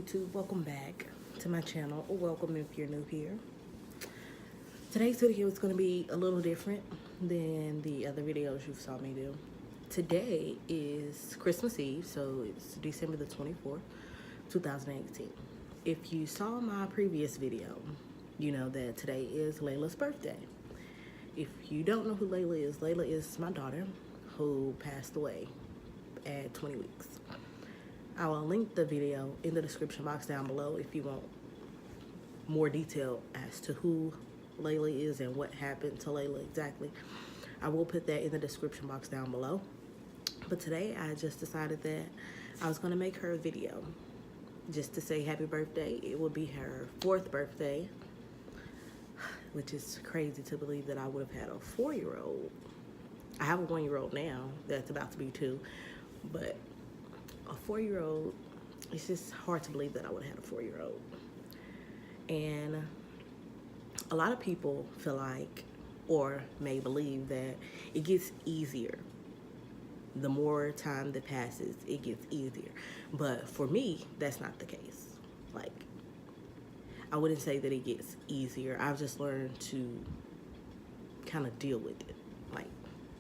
YouTube, welcome back to my channel, or welcome if you're new here. Today's video is going to be a little different than the other videos you saw me do. Today is Christmas Eve, so it's December the 24th, 2018. If you saw my previous video, you know that today is Layla's birthday. If you don't know who Layla is my daughter who passed away at 20 weeks. I will link the video in the description box down below if you want more detail as to who Layla is and what happened to Layla exactly. I will put that in the description box down below. But today I just decided that I was going to make her a video just to say happy birthday. It will be her 4th birthday, which is crazy to believe that I would have had a 4-year-old. I have a 1-year-old now that's about to be 2, but a 4-year-old, it's just hard to believe that I would have had a 4-year-old. And a lot of people feel like, or may believe, that it gets easier. The more time that passes, it gets easier. But for me, that's not the case. Like, I wouldn't say that it gets easier. I've just learned to kind of deal with it. Like,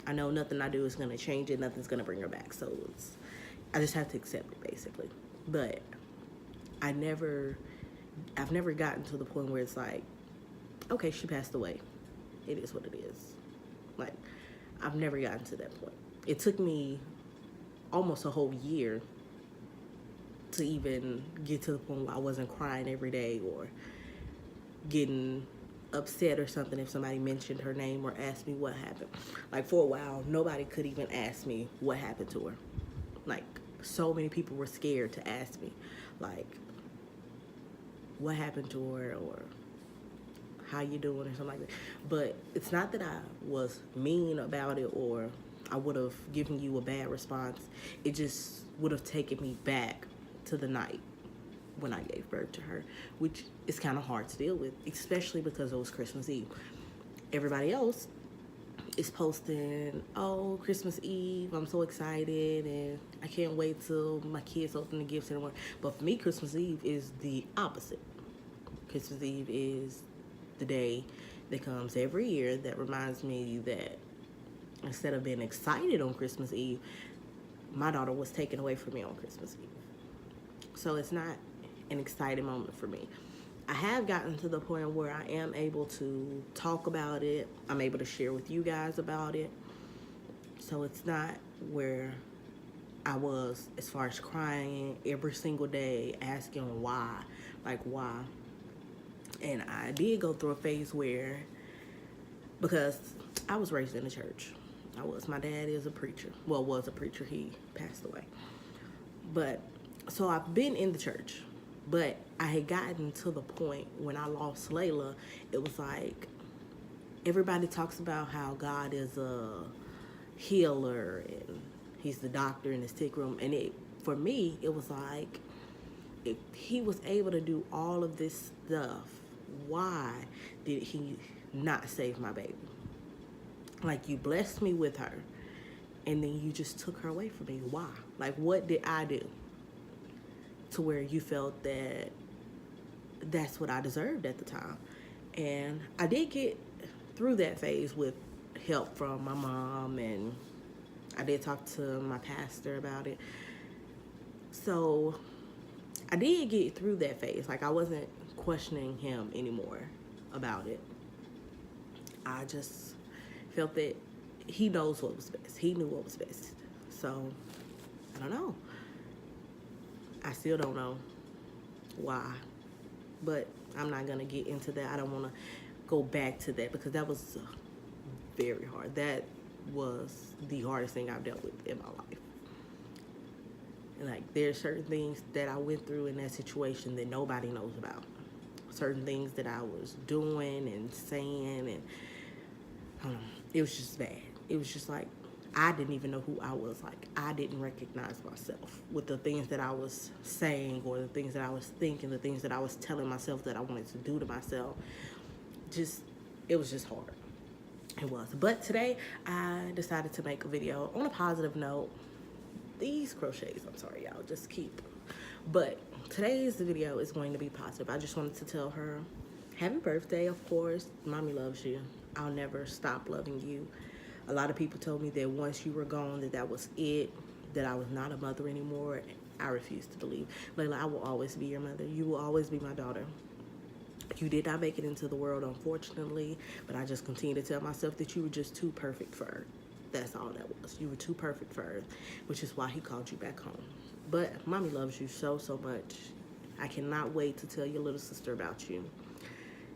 I know nothing I do is going to change it. Nothing's going to bring her back. So I just have to accept it, basically. But I've never gotten to the point where it's like, okay, she passed away. It is what it is. Like, I've never gotten to that point. It took me almost a whole year to even get to the point where I wasn't crying every day or getting upset or something if somebody mentioned her name or asked me what happened. Like, for a while, nobody could even ask me what happened to her. Like, so many people were scared to ask me, like, what happened to her or how you doing or something like that. But it's not that I was mean about it or I would have given you a bad response. It just would have taken me back to the night when I gave birth to her, which is kind of hard to deal with, especially because it was Christmas Eve. Everybody else is posting, oh, Christmas Eve, I'm so excited and I can't wait till my kids open the gifts and everything. But for me, Christmas Eve is the opposite. Christmas Eve is the day that comes every year that reminds me that instead of being excited on Christmas Eve, my daughter was taken away from me on Christmas Eve. So it's not an exciting moment for me. I have gotten to the point where I am able to talk about it. I'm able to share with you guys about it. So it's not where I was as far as crying every single day, asking why, like why. And I did go through a phase where, because I was raised in the church. My dad is a preacher. Well, was a preacher. He passed away. But, so I've been in the church. But I had gotten to the point when I lost Layla, it was like, everybody talks about how God is a healer and he's the doctor in the sick room. And for me, it was like, if he was able to do all of this stuff, why did he not save my baby? Like, you blessed me with her and then you just took her away from me. Why? Like, what did I do to where you felt that that's what I deserved at the time? And I did get through that phase with help from my mom, and I did talk to my pastor about it. So I did get through that phase. Like, I wasn't questioning him anymore about it. I just felt that he knows what was best. He knew what was best. So I don't know. I still don't know why, but I'm not going to get into that. I don't want to go back to that because that was very hard. That was the hardest thing I've dealt with in my life. And like, there's certain things that I went through in that situation that nobody knows about. Certain things that I was doing and saying, and I don't know, it was just bad. It was just like, I didn't even know who I was. Like, I didn't recognize myself with the things that I was saying or the things that I was thinking, the things that I was telling myself that I wanted to do to myself. It was just hard. It was. But today, I decided to make a video on a positive note. These crochets, I'm sorry, y'all, just keep. But today's video is going to be positive. I just wanted to tell her, happy birthday, of course. Mommy loves you. I'll never stop loving you. A lot of people told me that once you were gone, that was it, that I was not a mother anymore. I refuse to believe. Layla, I will always be your mother. You will always be my daughter. You did not make it into the world, unfortunately, but I just continue to tell myself that you were just too perfect for Earth. That's all that was. You were too perfect for Earth, which is why he called you back home. But Mommy loves you so, so much. I cannot wait to tell your little sister about you.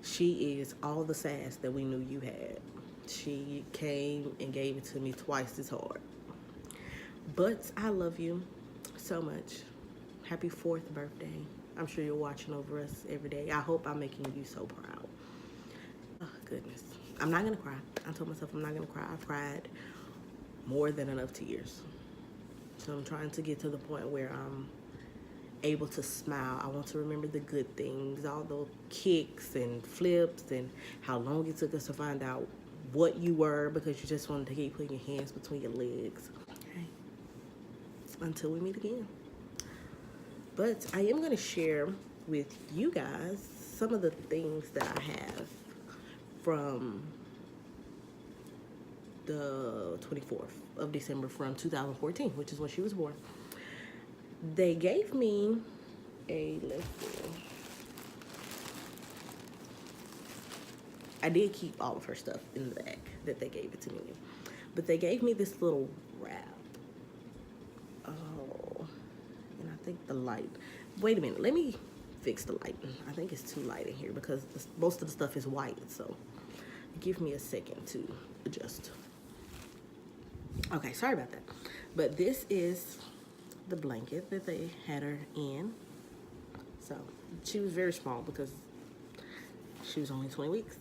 She is all the sass that we knew you had. She came and gave it to me twice as hard. But I love you so much. Happy 4th birthday. I'm sure you're watching over us every day. I hope I'm making you so proud. Oh, goodness. I'm not going to cry. I told myself I'm not going to cry. I've cried more than enough tears. So I'm trying to get to the point where I'm able to smile. I want to remember the good things, all the kicks and flips and how long it took us to find out what you were because you just wanted to keep putting your hands between your legs. Okay. Until we meet again. But I am going to share with you guys some of the things that I have from the 24th of December from 2014, which is when she was born. They gave me a, let's see. I did keep all of her stuff in the bag that they gave it to me. But they gave me this little wrap. Oh, and I think the light. Wait a minute, let me fix the lighting. I think it's too light in here because most of the stuff is white, so give me a second to adjust. Okay, sorry about that. But this is the blanket that they had her in. So she was very small because she was only 20 weeks.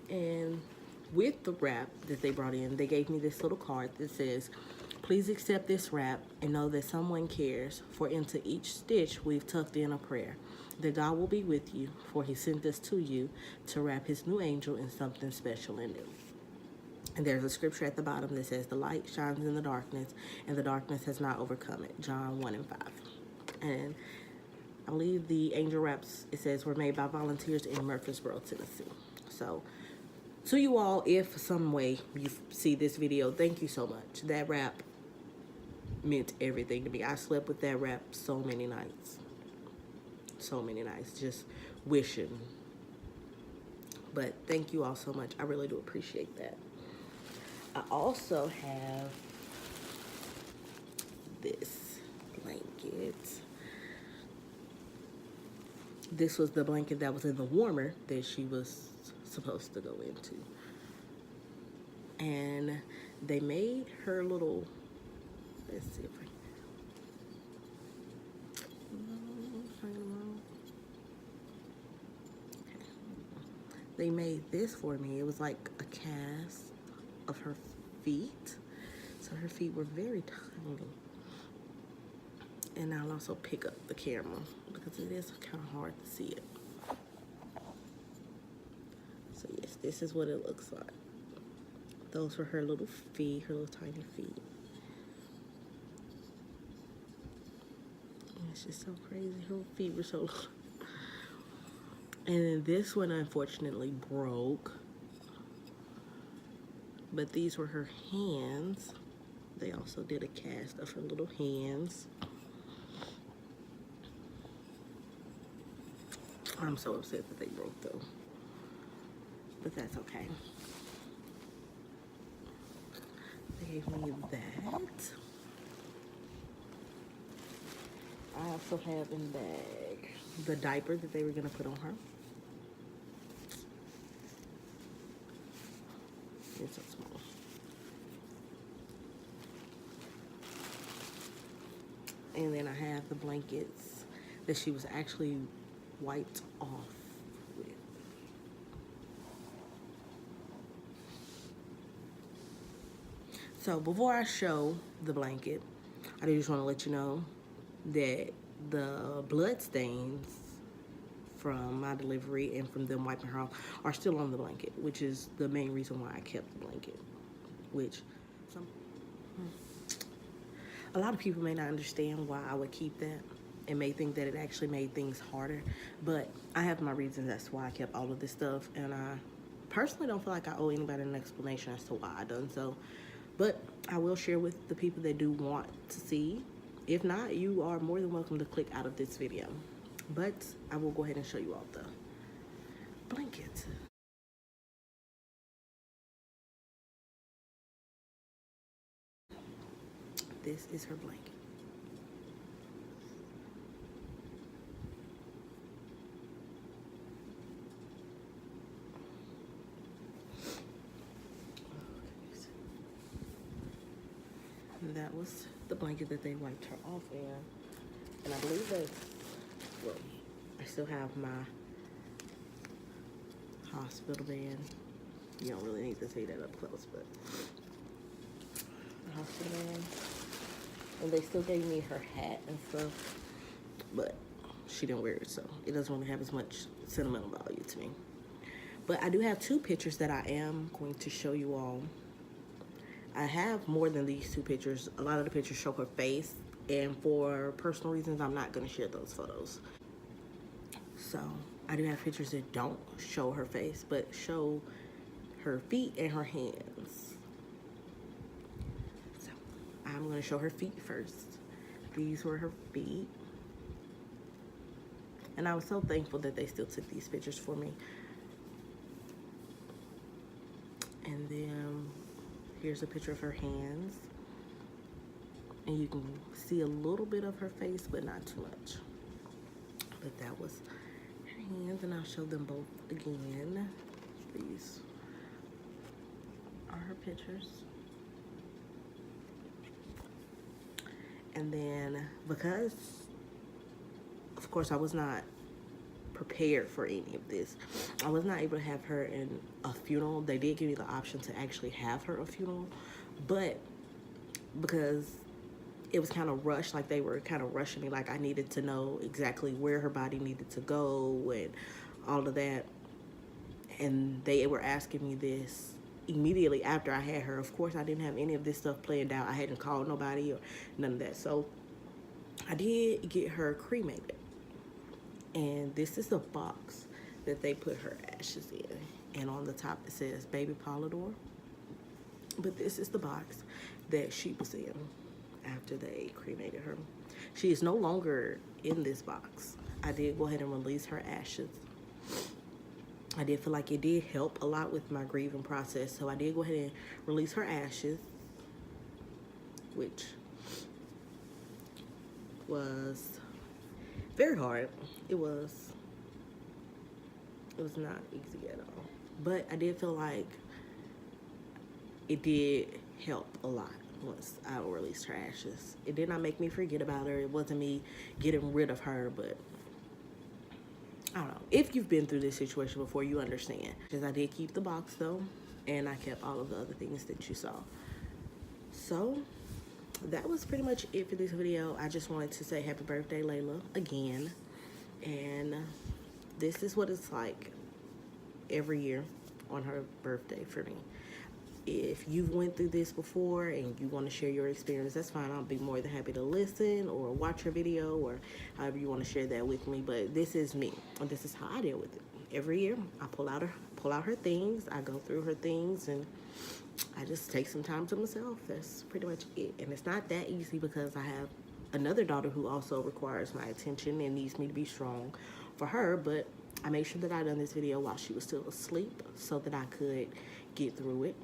And with the wrap that they brought in, they gave me this little card that says, please accept this wrap and know that someone cares, for into each stitch we've tucked in a prayer. That God will be with you, for he sent this to you to wrap his new angel in something special and new. And there's a scripture at the bottom that says, the light shines in the darkness, and the darkness has not overcome it. John 1:5. And I believe the angel wraps, it says, were made by volunteers in Murfreesboro, Tennessee. So, to you all, if some way you see this video, thank you so much. That wrap meant everything to me. I slept with that wrap so many nights. So many nights, just wishing. But thank you all so much. I really do appreciate that. I also have this blanket. This was the blanket that was in the warmer that she was supposed to go into. And they made her little, let's see if I they made this for me. It was like a cast of her feet. So her feet were very tiny. And I'll also pick up the camera because it is kind of hard to see it. So yes, this is what it looks like. Those were her little feet, her little tiny feet. And it's just so crazy. Her feet were so long. And then this one unfortunately broke. But these were her hands. They also did a cast of her little hands. I'm so upset that they broke though. But that's okay. They gave me that. I also have in the bag the diaper that they were gonna put on her. It's so small. And then I have the blankets that she was actually wiped off with. So before I show the blanket, I just want to let you know that the blood stains from my delivery and from them wiping her off are still on the blanket, which is the main reason why I kept the blanket, which a lot of people may not understand why I would keep that. and may think that it actually made things harder, but I have my reasons as to why I kept all of this stuff, and I personally don't feel like I owe anybody an explanation as to why I done so, but I will share with the people that do want to see. If not, you are more than welcome to click out of this video, but I will go ahead and show you all the blanket. This is her blanket. And that was the blanket that they wiped her off in. And I believe that, well, I still have my hospital bed. You don't really need to see that up close, but the hospital bed. And they still gave me her hat and stuff, but she didn't wear it, so it doesn't really have as much sentimental value to me. But I do have two pictures that I am going to show you all. I have more than these two pictures. A lot of the pictures show her face, and for personal reasons, I'm not going to share those photos. So I do have pictures that don't show her face, but show her feet and her hands. So I'm going to show her feet first. These were her feet. And I was so thankful that they still took these pictures for me. And then here's a picture of her hands. And you can see a little bit of her face, but not too much. But that was her hands, and I'll show them both again. These are her pictures. And then, because, of course, I was not prepared for any of this, I was not able to have her in a funeral. They did give me the option to actually have her a funeral, but because it was kind of rushed, like they were kind of rushing me, like I needed to know exactly where her body needed to go and all of that, and they were asking me this immediately after I had her. Of course, I didn't have any of this stuff planned out. I hadn't called nobody or none of that, so I did get her cremated. And this is the box that they put her ashes in. And on the top it says Baby Polidore. But this is the box that she was in after they cremated her. She is no longer in this box. I did go ahead and release her ashes. I did feel like it did help a lot with my grieving process. So I did go ahead and release her ashes, which was very hard. It was not easy at all. But I did feel like it did help a lot once I released her ashes. It did not make me forget about her. It wasn't me getting rid of her, but I don't know. If you've been through this situation before, you understand. Because I did keep the box though, and I kept all of the other things that you saw. So that was pretty much it for this video. I just wanted to say happy birthday, Layla, again. And this is what it's like every year on her birthday for me. If you've went through this before and you want to share your experience, that's fine. I'll be more than happy to listen or watch your video or however you want to share that with me. But this is me, and this is how I deal with it. Every year, I pull out her things. I go through her things, and I just take some time to myself. That's pretty much it. And it's not that easy because I have another daughter who also requires my attention and needs me to be strong for her. But I made sure that I done this video while she was still asleep so that I could get through it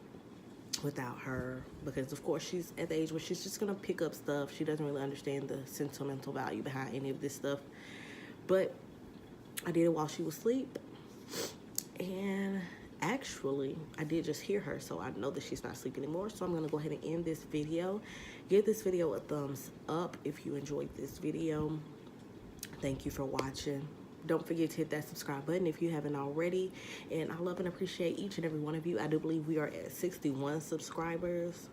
without her, because of course she's at the age where she's just gonna pick up stuff. She doesn't really understand the sentimental value behind any of this stuff. But I did it while she was asleep, and actually I did just hear her, so I know that she's not asleep anymore. So I'm gonna go ahead and end this video. Give this video a thumbs up if you enjoyed this video. Thank you for watching. Don't forget to hit that subscribe button if you haven't already. And I love and appreciate each and every one of you. I do believe we are at 61 subscribers.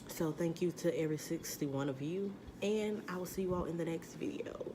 So thank you to every 61 of you. And I will see you all in the next video.